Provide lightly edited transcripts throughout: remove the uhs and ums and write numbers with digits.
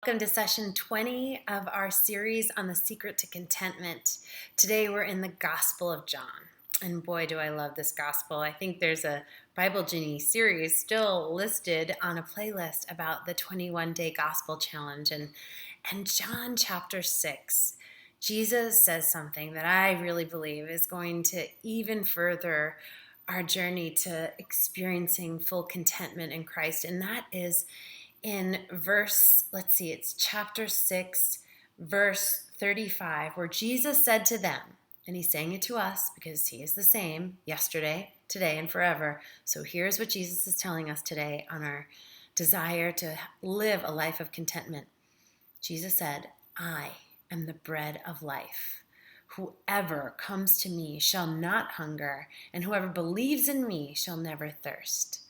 Welcome to session 20 of our series on the secret to contentment. Today we're in the Gospel of John. And boy, do I love this gospel. I think there's a Bible Genie series still listed on a playlist about the 21-day gospel challenge. And John chapter 6, Jesus says something that I really believe is going to even further our journey to experiencing full contentment in Christ. And that is in it's chapter 6, verse 35, where Jesus said to them, and he's saying it to us because he is the same yesterday, today, and forever. So here's what Jesus is telling us today on our desire to live a life of contentment. Jesus said, I am the bread of life. Whoever comes to me shall not hunger, and whoever believes in me shall never thirst.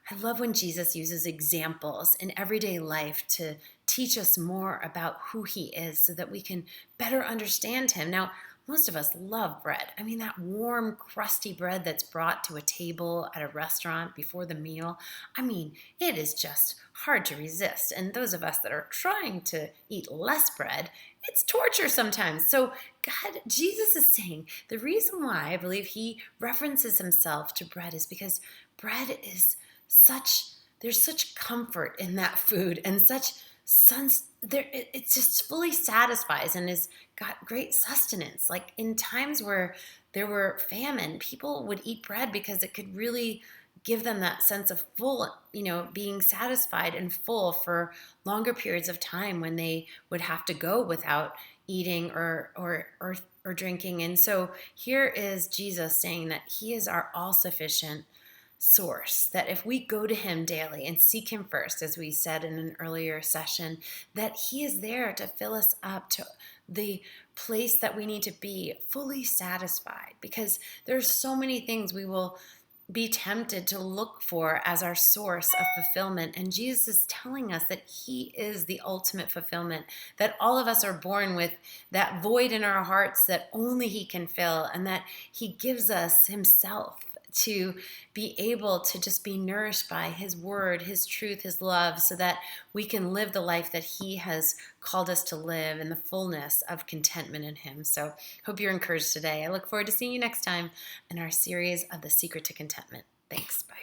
I love when Jesus uses examples in everyday life to teach us more about who he is so that we can better understand him. Now, most of us love bread. I mean, that warm, crusty bread that's brought to a table at a restaurant before the meal. I mean, it is just hard to resist. And those of us that are trying to eat less bread, it's torture sometimes. So Jesus is saying the reason why I believe he references himself to bread is because bread is there's such comfort in that food and it just fully satisfies and has got great sustenance. Like in times where there were famine, people would eat bread because it could really give them that sense of full, being satisfied and full for longer periods of time when they would have to go without eating or drinking. And so here is Jesus saying that he is our all-sufficient source, that if we go to him daily and seek him first, as we said in an earlier session, that he is there to fill us up to the place that we need to be fully satisfied, because there's so many things we will be tempted to look for as our source of fulfillment. And Jesus is telling us that he is the ultimate fulfillment, that all of us are born with that void in our hearts that only he can fill, and that he gives us himself to be able to just be nourished by his word, his truth, his love, so that we can live the life that he has called us to live in the fullness of contentment in him. So hope you're encouraged today. I look forward to seeing you next time in our series of The Secret to Contentment. Thanks. Bye.